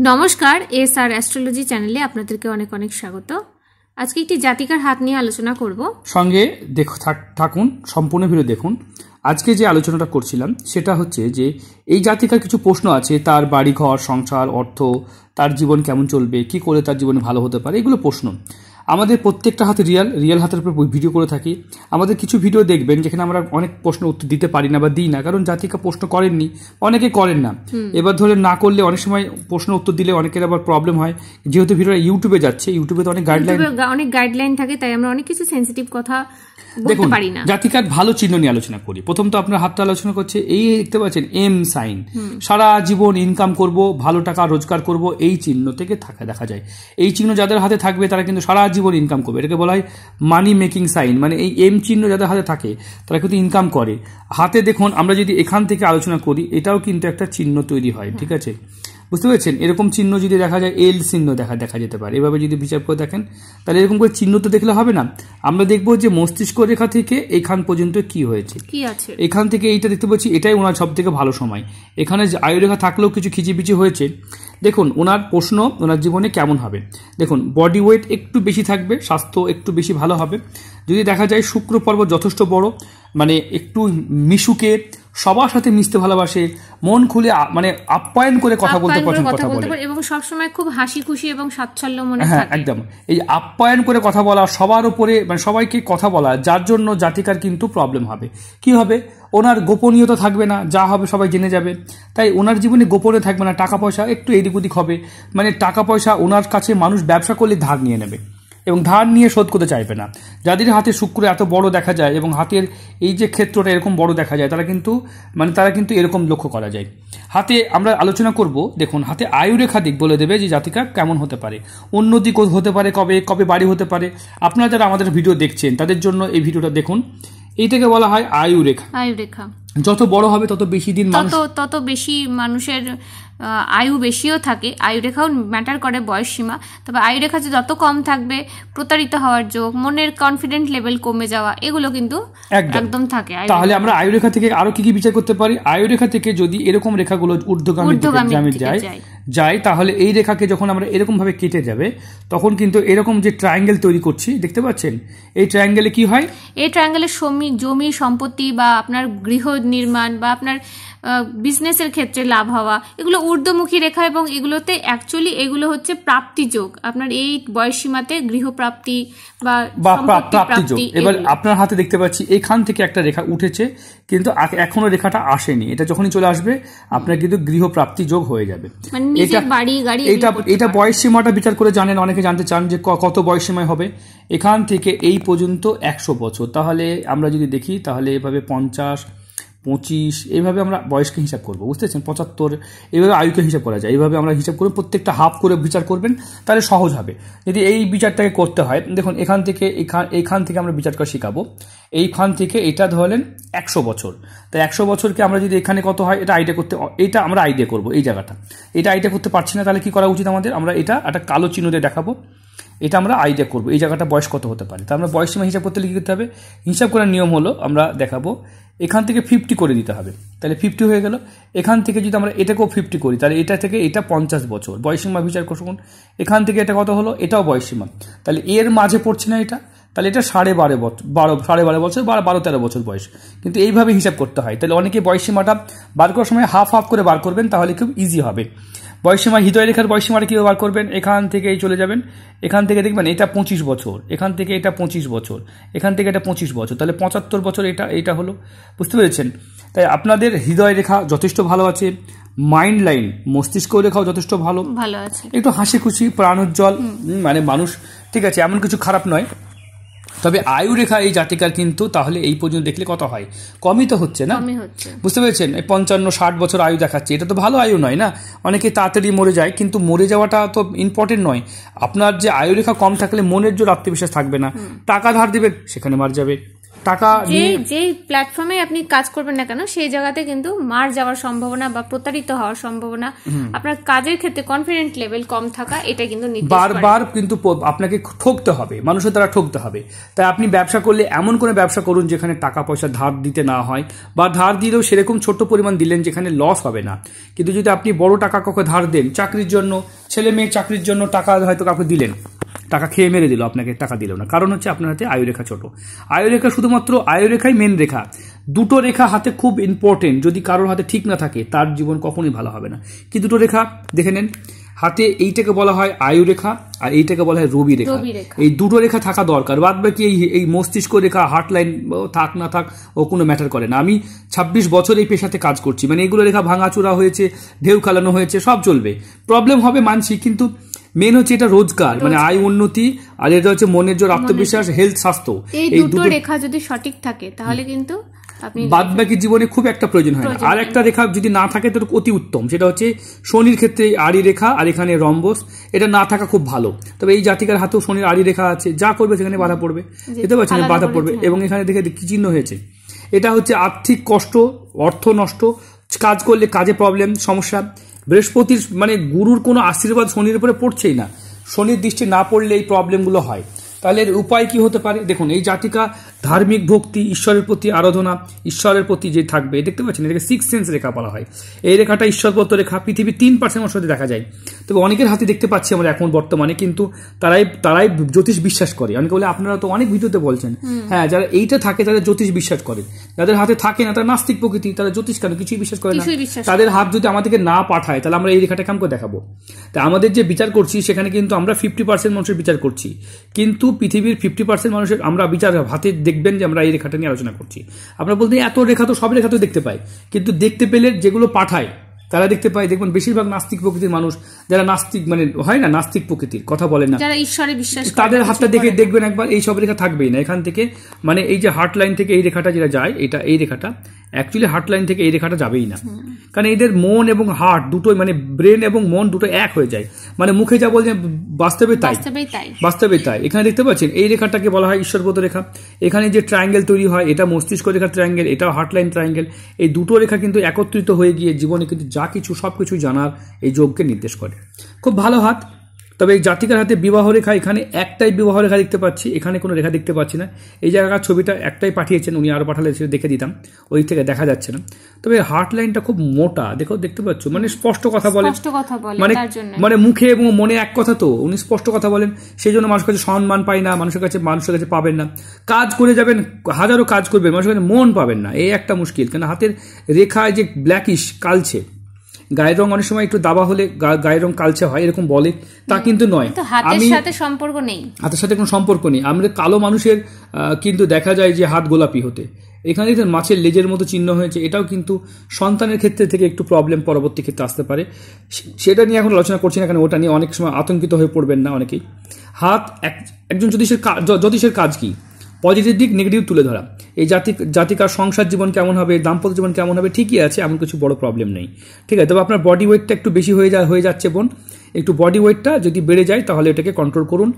নমস্কার, SR astrology চ্যানেলে আপনাদেরকে অনেক অনেক স্বাগত। আজকে একটি জাতিকার হাত নিয়ে আলোচনা করব। সঙ্গে থাকুন, সম্পূর্ণ ভিডিও দেখুন। আজকে যে আলোচনাটা করছিলাম সেটা হচ্ছে যে এই জাতিকার কিছু প্রশ্ন আছে, তার বাড়ি ঘর, সংসার, অর্থ, তার জীবন কেমন চলবে, কি করে তার জীবনে ভালো হতে পারে, এগুলো প্রশ্ন। আমাদের প্রত্যেকটা হাতে রিয়েল হাতের উপর ভিডিও করে থাকি। আমাদের কিছু ভিডিও দেখবেন যেখানে আমরা অনেক প্রশ্ন উত্তর দিতে পারি না বা দিই না, কারণ জাতিকা প্রশ্ন করেননি, অনেকে করেন না। এবার ধরে না করলে অনেক সময় প্রশ্ন উত্তর দিলে অনেকের আবার প্রবলেম হয়। যেহেতু ভিডিওটা ইউটিউবে যাচ্ছে, ইউটিউবে তো অনেক গাইডলাইন থাকে, তাই আমরা অনেক কিছু সেন্সিটিভ কথা দেখুন। জাতিকার ভালো চিহ্ন নিয়ে আলোচনা করি। প্রথম তো আপনার হাতটা আলোচনা করছে, এই দেখতে পাচ্ছেন এম সাইন, সারা জীবন ইনকাম করব, ভালো টাকা রোজগার করব, এই চিহ্ন থেকে দেখা যায়। এই চিহ্ন যাদের হাতে থাকবে তারা কিন্তু সারা জীবন ইনকাম করবে। এটাকে বলা হয় মানি মেকিং সাইন। মানে এই এম চিহ্ন যাদের হাতে থাকে তারা কিন্তু ইনকাম করে। হাতে দেখুন, আমরা যদি এখান থেকে আলোচনা করি, এটাও কিন্তু একটা চিহ্ন তৈরি হয়, ঠিক আছে? বুঝতে পেরেছেন? এরকম চিহ্ন যদি দেখা যায়, এল চিহ্ন দেখা যেতে পারে। এভাবে যদি বিচার করে দেখেন, তাহলে এরকম করে চিহ্ন তো দেখলে হবে না। আমরা দেখবো যে মস্তিষ্ক রেখা থেকে এখান পর্যন্ত কি হয়েছে, কি আছে। এখান থেকে এইটা দেখতে পাচ্ছি, এটাই ওনার সব থেকে ভালো সময়। এখানে আয়ুরেখা থাকলেও কিছু খিচিবিচি হয়েছে। দেখুন ওনার প্রশ্ন, ওনার জীবনে কেমন হবে। দেখুন বডি ওয়েট একটু বেশি থাকবে, স্বাস্থ্য একটু বেশি ভালো হবে। যদি দেখা যায় শুক্র পর্ব যথেষ্ট বড়, মানে একটু মিশুকে, সবার সাথে মিশতে ভালোবাসে, মন খুলে মানে আপ্যায়ন করে কথা বলতে পছন্দ করে এবং সবসময় খুব হাসি খুশি এবং স্বাচ্ছন্দ্য মনে থাকে। হ্যাঁ, একদম। এই আপ্যায়ন করে কথা বলা, সবার উপরে মানে সবাইকে কথা বলা, যার জন্য জাতিকার কিন্তু প্রবলেম হবে। কি হবে? ওনার গোপনীয়তা থাকবে না, যা হবে সবাই জেনে যাবে। তাই ওনার জীবনে গোপনে থাকবে না। টাকা পয়সা একটু এদিক ওদিক হবে, মানে টাকা পয়সা ওনার কাছে মানুষ ব্যবসা করলে ধার নিয়ে নেবে এবং ধার নিয়ে শোধ করতে চাইবে না। যাদের হাতে শুক্র এত বড় দেখা যায় এবং হাতের এই যে ক্ষেত্রটা এরকম বড় দেখা যায়, তারা কিন্তু এরকম লক্ষ্য করা যায়। হাতে আমরা আলোচনা করব। দেখুন হাতে আয়ুরেখা দিক বলে দেবে যে জাতিকা কেমন হতে পারে, উন্নতি হতে পারে, কবে বাড়ি হতে পারে। আপনারা যারা আমাদের ভিডিও দেখছেন তাদের জন্য এই ভিডিওটা দেখুন। এইটাকে বলা হয় আয়ুরেখা। যত বড় হবে তত বেশি দিন তত বেশি মানুষের আয়ু বেশিও থাকে। আয়ুরেখাও ম্যাটার করে, বয়স সীমা। তবে আয়ুরেখা যে যত কম থাকবে, প্রতারিত হওয়ার যোগ, মনের কনফিডেন্ট লেভেল কমে যাওয়া, এগুলো কিন্তু একদম থাকে। তাহলে আমরা আয়ুরেখা থেকে আরো কি বিচার করতে পারি? আয়ুরেখা থেকে যদি এরকম রেখাগুলো ঊর্ধ্বগামী যায়, তাহলে এই রেখাকে যখন আমরা এরকম ভাবে কেটে যাবে, তখন কিন্তু এরকম যে ট্রায়াঙ্গেল তৈরি করছি, দেখতে পাচ্ছেন, এই ট্রায়াঙ্গেলে কি হয়? এই ট্রায়াঙ্গেলে জমি সম্পত্তি বা আপনার গৃহ নির্মাণ বা আপনার বিজনেসের ক্ষেত্রে লাভ হওয়া, এগুলো ঊর্ধ্বমুখী রেখা এবং এগুলোতে অ্যাকচুয়ালি এগুলো হচ্ছে প্রাপ্তি যোগ। আপনার এই বয়স সীমাতে গৃহপ্রাপ্তি বা প্রাপ্তি যোগ। এবার আপনার হাতে দেখতে পাচ্ছি এখান থেকে একটা রেখা উঠেছে, কিন্তু এখনো রেখাটা আসেনি। এটা যখনই চলে আসবে আপনার কিন্তু গৃহপ্রাপ্তি যোগ হয়ে যাবে। এটা বয়স সীমাটা বিচার করে জানেন, অনেকে জানতে চান যে কত বয়স সীমায় হবে। এখান থেকে এই পর্যন্ত 100 বছর। তাহলে আমরা যদি দেখি, তাহলে এভাবে 50, 25 এইভাবে আমরা বয়সকে হিসাব করবো, বুঝতেছেন? 75 এইভাবে আয়ুকে হিসাব করা যায়। এইভাবে আমরা হিসাব করে প্রত্যেকটা হাফ করে বিচার করবেন, তাহলে সহজ হবে। যদি এই বিচারটাকে করতে হয়, দেখুন এখান থেকে আমরা বিচার করা শিখাবো। এইখান থেকে এটা ধরলেন 100 বছর। তাই 100 বছরকে আমরা যদি এখানে কত হয় এটা আমরা আইডিয়া করবো। এই জায়গাটা এটা আইডিয়া করতে পারছি না, তাহলে কি করা উচিত আমাদের? আমরা এটা একটা কালো চিহ্ন দিয়ে দেখাবো। এটা আমরা আইডিয়া করবো এই জায়গাটা বয়স কত হতে পারে। তা আমরা বয়স সীমা হিসাব করতে লিখে দিতে হবে। হিসাব করার নিয়ম হলো, আমরা দেখাবো এখান থেকে 50 করে দিতে হবে, তাহলে 50 হয়ে গেল। এখান থেকে যদি আমরা এটাকেও 50 করি, তাহলে এটা থেকে এটা 50 বছর বয়সীমা বিচার করুন। এখান থেকে এটা কত হলো? এটাও বয়সীমা, তাহলে এর মাঝে পড়ছে না এটা, তাহলে এটা 12.5 বছর, 12.5 বছর বা 12-13 বছর বয়স। কিন্তু এইভাবে হিসাব করতে হয়। তাহলে অনেকে বয়সীমাটা বার করার সময় হাফ করে বার করবেন, তাহলে খুব ইজি হবে। বয়সীমা হৃদয় রেখার বয়সীমাটা কীভাবে বার করবেন? এখান থেকে চলে যাবেন, এখান থেকে দেখবেন এটা 25 বছর, এখান থেকে এটা 25 বছর, এখান থেকে এটা 25 বছর, তাহলে 75 বছর এটা হলো। বুঝতে পেরেছেন? তাই আপনাদের হৃদয় রেখা যথেষ্ট ভালো আছে, মাইন্ড লাইন মস্তিষ্ক রেখাও যথেষ্ট ভালো আছে, একটু হাসি খুশি, প্রাণোজ্জ্বল, মানে মানুষ, ঠিক আছে, এমন কিছু খারাপ নয়। তবে আয়ু রেখা এই জাতিকার কিন্তু তাহলে এই পর্যন্ত দেখলে কত হয়? কমই তো হচ্ছে না, বুঝতে পেরেছেন? 55-60 বছর আয়ু দেখাচ্ছে, এটা তো ভালো আয়ু নয় না। অনেকে তাড়াতাড়ি মরে যায়, কিন্তু মরে যাওয়াটা তো ইম্পর্টেন্ট নয়। আপনার যে আয়ু রেখা কম থাকলে মনের জোর আত্মবিশ্বাস থাকবে না, টাকা ধার দেবেন সেখানে মার যাবে, টাকা যে প্ল্যাটফর্মে আপনি কাজ করবেন না কেন সেই জায়গাতে কিন্তু মার যাওয়ার সম্ভাবনা বা প্রতারিত হওয়ার সম্ভাবনা, আপনার কাজের ক্ষেত্রে কনফিডেন্ট লেভেল কম থাকা, এটা কিন্তু বারবার কিন্তু আপনাকে ঠকতে হবে, মানুষের দ্বারা ঠকতে হবে। তাই আপনি ব্যবসা করলে এমন কোনো ব্যবসা করুন যেখানে টাকা পয়সা ধার দিতে না হয়, বা ধার দিলেও সেরকম ছোট্ট পরিমাণ দিলেন যেখানে লস হবে না। কিন্তু যদি আপনি বড় টাকা কাউকে ধার দেন, চাকরির জন্য, ছেলে মেয়ে চাকরির জন্য টাকা হয়তো কাউকে দিলেন, টাকা খেয়ে মেরে দিল, আপনাকে টাকা দিল না, কারণ হচ্ছে আপনার হাতে আয়ুরেখা ছোট। আয়ুরেখা শুধুমাত্র আয়ুরেখাই মেন রেখা, দুটো রেখা হাতে খুব ইম্পর্টেন্ট। যদি কারোর হাতে ঠিক না থাকে তার জীবন কখনোই ভালো হবে না। কি দুটো রেখা দেখে নেন হাতে, এইটাকে বলা হয় আয়ুরেখা আর এইটাকে বলা হয় রবি রেখা। এই দুটো রেখা থাকা দরকার। বাদ বাকি এই মস্তিষ্ক রেখা, হার্ট লাইন থাক না থাক ও কোনো ম্যাটার করে না। আমি 26 বছর এই পেশাতে কাজ করছি, মানে এগুলো রেখা ভাঙাচোরা হয়েছে, ঢেউ খেলানো হয়েছে, সব চলবে, প্রবলেম হবে মানছি, কিন্তু মেন হচ্ছে এটা রোজগার, মানে আয় উন্নতি, আর এটা হচ্ছে মনের জোর, আত্মবিশ্বাস, হেলথ, স্বাস্থ্য। এই দুটো রেখা যদি সঠিক থাকে তাহলে কিন্তু বাদ বাকি জীবনে খুব একটা প্রয়োজন হয় না। আর একটা রেখা যদি না থাকে তো অতি উত্তম, সেটা হচ্ছে শনির ক্ষেত্রে আড়ি রেখা আর এখানে রম্বস, এটা না থাকা খুব ভালো। তবে এই জাতিকার হাতেও শনির আড়ি রেখা আছে, যা করবে সেখানে বাধা পড়বে, বুঝতে পারছেন, বাধা পড়বে। এবং এখানে দেখে কি চিহ্ন হয়েছে, এটা হচ্ছে আর্থিক কষ্ট, অর্থ নষ্ট, কাজ করলে কাজে প্রবলেম, সমস্যা। বৃহস্পতির মানে গুরুর কোনো আশীর্বাদ শনির উপরে পড়ছেই না, শনির দৃষ্টি না পড়লে এই প্রবলেমগুলো হয়। তাহলে এর উপায় কি হতে পারে? দেখুন, এই জাতিকা ধার্মিক ভক্তি, ঈশ্বরের প্রতি আরাধনা, ঈশ্বরের প্রতি যে থাকবে, দেখতে পাচ্ছেন এটাকে 6th সেন্স রেখা বলা হয়। এই রেখাটা ঈশ্বরপ্রদত্ত রেখা, পৃথিবীর 3% মানুষের সাথে দেখা যায়। তবে অনেকের হাতে দেখতে পাচ্ছি আমরা এখন বর্তমানে, কিন্তু তারাই জ্যোতিষ বিশ্বাস করে। অনেকে বলে আপনারা তো অনেক ভিডিওতে বলছেন, হ্যাঁ, যারা এইটা থাকে তারা জ্যোতিষ বিশ্বাস করে, যাদের হাতে থাকে না তারা নাস্তিক প্রকৃতি, তারা জ্যোতিষ কেন কিছুই বিশ্বাস করে না। তাদের হাত যদি আমাদেরকে না পাঠায় তাহলে আমরা এই রেখাটা কেমন করে দেখাবো? তা আমাদের যে বিচার করছি সেখানে কিন্তু আমরা 50% মানুষের বিচার করছি, কিন্তু পৃথিবীর 50% মানুষের আমরা বিচার হাতে দেখবেন যে আমরা এই রেখাটা নিয়ে আলোচনা করছি। আমরা বলতে এত রেখা তো সব রেখা তো দেখতে পাই, কিন্তু দেখতে পেলে যেগুলো পাঠায় তারা দেখতে পায়। দেখবেন বেশিরভাগ নাস্তিক প্রকৃতির মানুষ, যারা নাস্তিক মানে হয় না নাস্তিক প্রকৃতির কথা বলেন না, যারা ঈশ্বরে বিশ্বাস করে, তাদের হাতটা দেখে দেখবেন একবার এই সব রেখা থাকবেই না। এখান থেকে মানে এই যে হার্ট লাইন থেকে এই রেখাটা যেটা যায়, এটা এই রেখাটা অ্যাকচুয়ালি হার্ট লাইন থেকে এই রেখাটা যাবেই না, কারণ এদের মন এবং হার্ট দুটোই, মানে ব্রেন এবং মন দুটো এক হয়ে যায়। মানে মুখে যা বলছেন বাস্তবে তাই। এখানে দেখতে পাচ্ছেন এই রেখাটাকে বলা হয় ঈশ্বরপ্রদ রেখা। এখানে যে ট্রায়াঙ্গেল তৈরি হয় এটা মস্তিষ্ক রেখা ট্রায়াঙ্গেল, এটাও হার্ট লাইন ট্রায়াঙ্গেল। এই দুটো রেখা কিন্তু একত্রিত হয়ে গিয়ে জীবনে কিন্তু যা কিছু সবকিছু জানার এই যোগকে নির্দেশ করে। খুব ভালো হাত। তবে এই জাতিকার হাতে বিবাহ রেখা, এখানে একটাই বিবাহ রেখা দেখতে পাচ্ছি, এখানে কোনো রেখা দেখতে পাচ্ছি না। এই জায়গার ছবিটা একটাই পাঠিয়েছেন, উনি আরো পাঠালে দেখে দিতাম, ওই থেকে দেখা যাচ্ছে না। তবে হার্ট লাইনটা খুব মোটা, দেখতে পাচ্ছ, মানে স্পষ্ট কথা বলেন, মানে মুখে এবং মনে এক কথা, তো উনি স্পষ্ট কথা বলেন, সেই জন্য মানুষের কাছে সম্মান পায় না, মানুষের কাছে পাবেন না। কাজ করে যাবেন, হাজারো কাজ করবেন, মানুষের কাছে মন পাবেন না, এই একটা মুশকিল। কেন হাতের রেখায় যে ব্ল্যাকিশ কালছে, গায়ের রং অনেক সময় একটু দাবা হলে গায়ের রং কালচে হয় এরকম বলে, তা কিন্তু নয়, হাতের সাথে সম্পর্ক নেই, হাতের সাথে কোনো সম্পর্ক নেই। আমাদের কালো মানুষের কিন্তু দেখা যায় যে হাত গোলাপি হতে, এখানে মাছের লেজের মতো চিহ্ন হয়েছে, এটাও কিন্তু সন্তানের ক্ষেত্রে থেকে একটু প্রবলেম পরবর্তী ক্ষেত্রে আসতে পারে। সেটা নিয়ে এখন আলোচনা করছি না, কারণ ওটা নিয়ে অনেক সময় আতঙ্কিত হয়ে পড়বেন না অনেকেই। হাত একজন জ্যোতিষের কাজ কি? পজিটিভ দিক, নেগেটিভ তুলে ধরা। এই জাতিকার সংসার জীবন কেমন হবে, দাম্পত্য জীবন কেমন হবে, ঠিকই আছে, এমন কিছু বড় প্রবলেম নেই, ঠিক আছে। তবে আপনার বডি ওয়েটটা একটু বেশি হয়ে যাচ্ছে বোন, একটু বডি ওয়েটটা যদি বেড়ে যায় তাহলে এটাকে কন্ট্রোল করুন,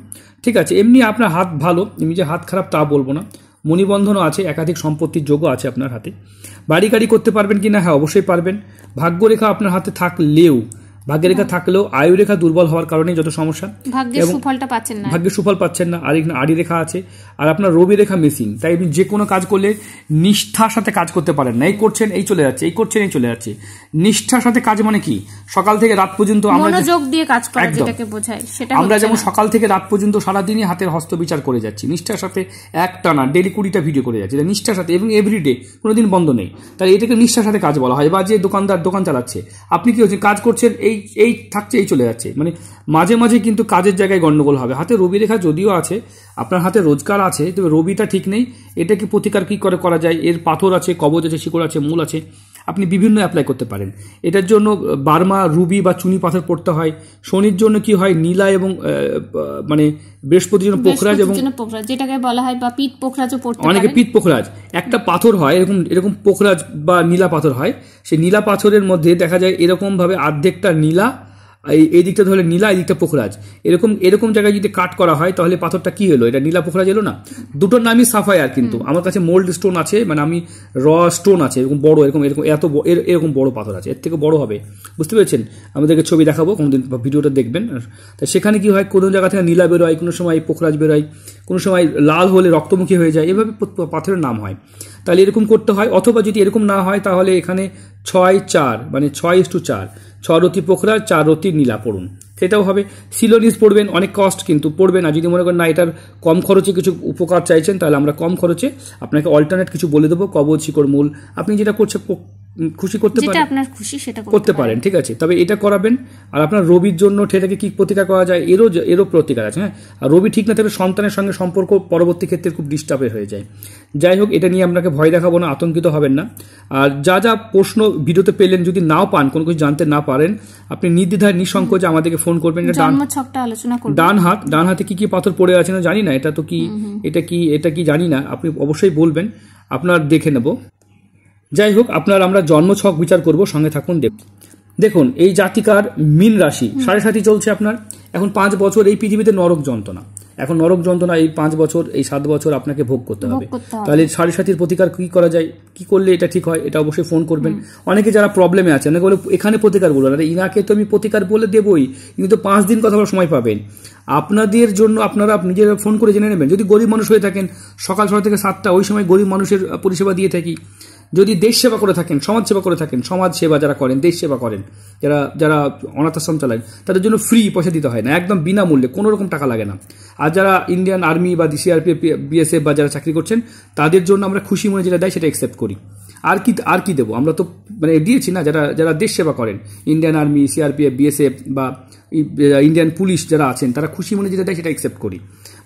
ঠিক আছে। এমনি আপনার হাত ভালো, এমনি যে হাত খারাপ তা বলবো না। মণিবন্ধনও আছে, একাধিক সম্পত্তির যোগও আছে আপনার হাতে। বাড়ি গাড়ি করতে পারবেন কিনা? হ্যাঁ, অবশ্যই পারবেন। ভাগ্যরেখা আপনার হাতে থাকলেও, ভাগ্যরেখা থাকলেও আয়ুরেখা দুর্বল হওয়ার কারণে যত সমস্যা, ভাগ্যের সুফল পাচ্ছেন না। আর এখানে আড়ি রেখা আছে, আর আপনার রবি রেখা মিসিং। তাই আপনি যে কোনো কাজ করলে নিষ্ঠার সাথে কাজ করতে পারেন না। এই করছেন এই চলে যাচ্ছে, এই করছেন এই চলে যাচ্ছে। নিষ্ঠার সাথে কাজ মানে কি? সকাল থেকে রাত পর্যন্ত মনোযোগ দিয়ে কাজ করা, যেটাকে বোঝায় সেটা। আমরা যেমন সকাল থেকে রাত পর্যন্ত সারাদিনই হাতের হস্ত বিচার করে যাচ্ছি, নিষ্ঠার সাথে একটানা ডেলি 20টা ভিডিও করে যাচ্ছি, নিষ্ঠার সাথে, এবং এভরিডে, কোনোদিন বন্ধ নেই। তাই এটাকে নিষ্ঠার সাথে কাজ বলা হয়। বা যে দোকানদার দোকান চালাচ্ছে, আপনি কি হচ্ছে কাজ করছেন, এই থাকছে এই চলে যাচ্ছে, মানে মাঝে মাঝে কিন্তু কাজের জায়গায় গন্ডগোল হবে। হাতে রবি রেখা যদিও আছে, আপনার হাতে রোজগার আছে, তবে রবিটা ঠিক নেই। এটাকে প্রতিকার কি করে করা যায়? এর পাথর আছে, কবচ আছে, শিকড় আছে, মূল আছে, আপনি বিভিন্ন অ্যাপ্লাই করতে পারেন। এটার জন্য বার্মা, রুবি বা চুনি পাথর পড়তে হয়। শনির জন্য কি হয়? নীলা, এবং মানে বৃহস্পতির জন্য পোখরাজ, এবং যেটাকে বলা হয় বা পিত পোখরাজও পড়তে পারেন। অনেকে পিত পোখরাজ একটা পাথর হয়, এরকম পোখরাজ বা নীলা পাথর হয়। সেই নীলা পাথরের মধ্যে দেখা যায় এরকম ভাবে অর্ধেকটা নীলা এই দিকটা ধরলে নীলা, এই দিকটা পোখরাজ, এরকম জায়গায় যদি কাট করা হয় তাহলে পাথরটা কি হলো, এটা নীলা পোখরাজ এলো না? দুটোর নামই সাফায়ার, কিন্তু আমার কাছে মোল্ড স্টোন আছে, মানে আমি র স্টোন আছে এরকম বড়, এরকম বড় পাথর আছে, এর থেকে বড় হবে, বুঝতে পেরেছেন? আমাদেরকে ছবি দেখাবো কোনোদিন, ভিডিওটা দেখবেন। তা সেখানে কি হয়, কোনো জায়গা থেকে নীলা বেরোয়, কোনো সময় পোখরাজ বেরোয়, কোনো সময় লাল হলে রক্তমুখী হয়ে যায়, এভাবে পাথরের নাম হয়। তাহলে এরকম করতে হয়, অথবা যদি এরকম না হয় তাহলে এখানে 6-4 মানে 6:4, 6 রতি পোখরাজ 4 রতি নীলা পড়ুন, সেটাও হবে। সিলোনিস পড়বেন, অনেক কস্ট কিন্তু পড়বেন। আর যদি মনে করেন না এটার কম খরচে কিছু উপকার চাইছেন, তাহলে আমরা কম খরচে আপনাকে অল্টারনেট কিছু বলে দেবো, কবচ, শিকড়, মূল, আপনি যেটা খুশি করতে পারেন, আপনার খুশি সেটা করতে পারেন, ঠিক আছে? তবে এটা করাবেন। আর আপনার রবির জন্য থেকে কি প্রতিকার করা যায়, এরও প্রতিকার আছে, হ্যাঁ। আর রবি ঠিক না থাকলে সন্তানের সঙ্গে সম্পর্ক পরবর্তী ক্ষেত্রে খুব ডিস্টার্বের হয়ে যায়। যাই হোক, এটা নিয়ে আপনাকে ভয় দেখাবো না, আতঙ্কিত হবেন না। আর যা প্রশ্ন ভিডিওতে পেলেন, যদি নাও পান, কোনো কিছু জানতে না পারেন, আপনি নির্দ্বিধায় নিঃসংকোচে আমাদেরকে ফোন করবেন। ডান হাতে কি পাথর পড়ে আছে না জানি না, এটা কি জানি না, আপনি অবশ্যই বলবেন, আপনার দেখে নেব। যাই হোক, আমরা জন্মছক বিচার করব, সঙ্গে থাকুন। দেখুন, এই জাতিকার মীন রাশি, 7.5 চলছে আপনার এখন 5 বছর এই পৃথিবীতে নরক যন্ত্রণা, এখন নরক যন্ত্রণা এই 5 বছর, এই 7 বছর আপনাকে ভোগ করতে হবে। তাহলে 7.5 প্রতিকার কি করা যায়, কি করলে এটা ঠিক হয়, এটা অবশ্যই ফোন করবেন। অনেকে যারা প্রবলেমে আছে, অনেকে বলে এখানে প্রতিকার বলবেন, আরে ইনাকে তো আমি প্রতিকার বলে দেবই, কিন্তু 5 দিন কথা বলার সময় পাবেন। আপনাদের জন্য আপনারা নিজেরা ফোন করে জেনে নেবেন। যদি গরিব মানুষ হয়ে থাকেন, সকাল 6 থেকে 7টা, ওই সময় গরিব মানুষের পরিষেবা দিয়ে থাকি। যদি দেশ সেবা করে থাকেন, সমাজ সেবা করে থাকেন, সমাজ সেবা যারা করেন, দেশ সেবা করেন, যারা অনাথ আশ্রম চালান, তাদের জন্য ফ্রি, পয়সা দিতে হয় না, একদম বিনামূল্যে, কোনো রকম টাকা লাগে না। আর যারা ইন্ডিয়ান আর্মি বা সিআরপিএফ, বিএসএফ বা যারা চাকরি করছেন, তাদের জন্য আমরা খুশি মনে যেটা দেয় সেটা অ্যাকসেপ্ট করি। আর কি দেবো, আমরা তো মানে দিয়েছি না। যারা দেশ সেবা করেন, ইন্ডিয়ান আর্মি, সিআরপিএফ, বিএসএফ বা ইন্ডিয়ান পুলিশ যারা আছেন, তারা খুশি মনে যেটা দেয় সেটা অ্যাকসেপ্ট করি,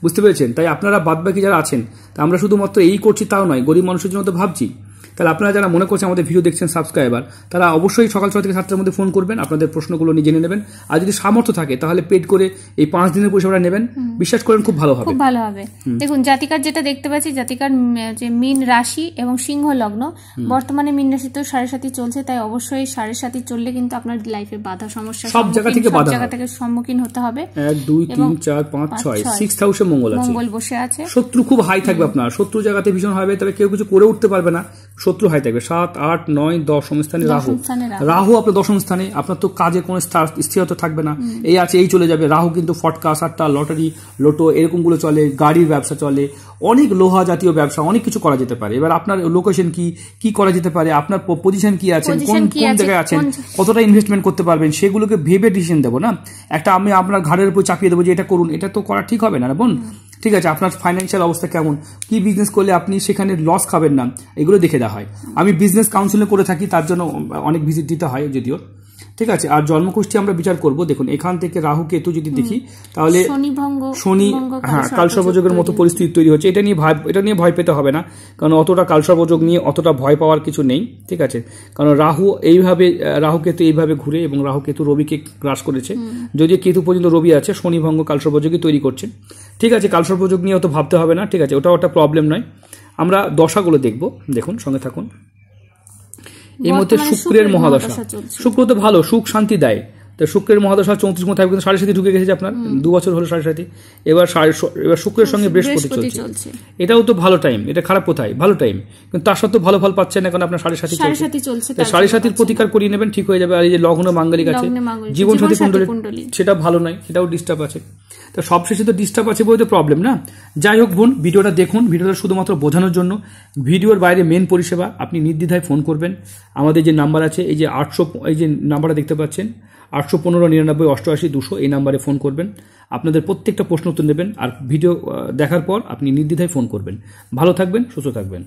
বুঝতে পেরেছেন? তাই আপনারা বাদবাকি যারা আছেন, তা আমরা শুধুমাত্র এই করছি তাও নয়, গরিব মানুষের জন্য তো ভাবছি। তাহলে আপনারা যারা মনে করছেন আমাদের ভিডিও দেখছেন সাবস্ক্রাইবার, তারা অবশ্যই সকাল 6 থেকে 7টার মধ্যে ফোন করবেন, আপনাদের প্রশ্নগুলো নিয়ে জেনে নেবেন। আর যদি সামর্থ্য থাকে তাহলে পেড করে এই 5 দিনের পরিষেবাটা নেবেন, বিশ্বাস করেন খুব ভালো হবে, খুব ভালো হবে। দেখুন, জাতিকার যেটা দেখতে পাচ্ছি, জাতিকার যে মীন রাশি এবং সিংহ লগ্ন, বর্তমানে মীন রাশি তো 7.5 চলছে, তাই অবশ্যই 7.5 চললে কিন্তু আপনার লাইফে বাধা সমস্যা সব জায়গা থেকে সম্মুখীন হতে হবে। 1 2 3 4 5 6 6th হাউসে মঙ্গল বসে আছে। শত্রু খুব হাই থাকবে, আপনার শত্রু জায়গাতে ভীষণ হবে, তবে কেউ কিছু করে উঠতে পারবে না, শত্রু হাই থাকবে। 7 8 9 10 স্থানে রাহু আপনার 10ম স্থানে, আপনার তো কাজে কোনো স্থিরতা থাকবে না, এই আছে এই চলে যাবে। রাহু কিন্তু ফটকা, সাট্টা, লটারি, লোটো এরকম গুলো চলে, গাড়ির ব্যবসা চলে, অনেক লোহা জাতীয় ব্যবসা, অনেক কিছু করা যেতে পারে। এবার আপনার লোকেশন কি করা যেতে পারে, আপনার পজিশন কি আছে, কোন জায়গায় আছেন, কতটা ইনভেস্টমেন্ট করতে পারবেন, সেগুলোকে ভেবে ডিসিশন দেবো না। আমি আপনার ঘাড়ের উপর চাপিয়ে দেবো যে এটা করুন, এটা তো করা ঠিক হবে না বোন। ঠিক আছে, আপনার ফাইন্যান্সিয়াল অবস্থা কেমন, কি বিজনেস করলে আপনি সেখানে লস খাবেন না, এগুলো দেখে দেওয়া হয়। আমি বিজনেস কাউন্সিলিং করে থাকি, তার জন্য অনেক ভিজিট দিতে হয় যদিও, ঠিক আছে। আর জন্মকুষ্ঠী আমরা বিচার করব। দেখুন, এখান থেকে রাহু কেতু যদি দেখি, তাহলে শনি, হ্যাঁ, কালসর্পযোগের মতো পরিস্থিতি তৈরি হচ্ছে। এটা নিয়ে ভয় পেতে হবে না, কারণ অতটা কালসর্পযোগ নিয়ে অতটা ভয় পাওয়ার কিছু নেই, ঠিক আছে। কারণ রাহু কেতু এইভাবে ঘুরে, এবং রাহু কেতু রবিকে গ্রাস করেছে, যদিও কেতু পর্যন্ত রবি আছে, শনিভঙ্গ কালসর্পযোগই তৈরি করছে, ঠিক আছে। কালসর্পযোগ নিয়ে অত ভাবতে হবে না, ঠিক আছে, ওটা প্রবলেম নয়। আমরা দশাগুলো দেখব, দেখুন, সঙ্গে থাকুন। এই মধ্যে শুক্রের মহাদশা, শুক্র তো ভালো, সুখ শান্তি দেয়। তো শুক্রের মহাদশা 34 থাকবে, কিন্তু 7.5 ঢুকে গেছে আপনার, 2 বছর হলো 7.5। এবার শুক্রের সঙ্গে বৃহস্পতি চলছে, এটাও তো ভালো টাইম, এটা খারাপ কোথায়, ভালো টাইম, কিন্তু তার সত্ত্বেও ভালো ফল পাচ্ছেন না, কারণ আপনার 7.5 চলছে। 7.5 প্রতিকার করিয়ে নেবেন, ঠিক হয়ে যাবে। আর এই যে লগ্ন মাঙ্গলিক আছে, জীবনসাথী কুণ্ডলী, সেটা ভালো নয়, সেটাও ডিস্টার্ব আছে। তো সবশেষে তো ডিস্টার্ব আছে বলে তো প্রবলেম না। যাই হোক বোন, ভিডিওটা দেখুন, ভিডিওটা শুধুমাত্র বোঝানোর জন্য। ভিডিওর বাইরে মেন পরিষেবা, আপনি নির্দ্বিধায় ফোন করবেন। আমাদের যে নাম্বার আছে, এই যে 800, এই যে নাম্বারটা দেখতে পাচ্ছেন, 815 99 88 200, এই নাম্বারে ফোন করবেন। আপনাদের প্রত্যেকটা প্রশ্ন উত্তর নেবেন, আর ভিডিও দেখার পর আপনি নির্দ্বিধায় ফোন করবেন। ভালো থাকবেন, সুস্থ থাকবেন।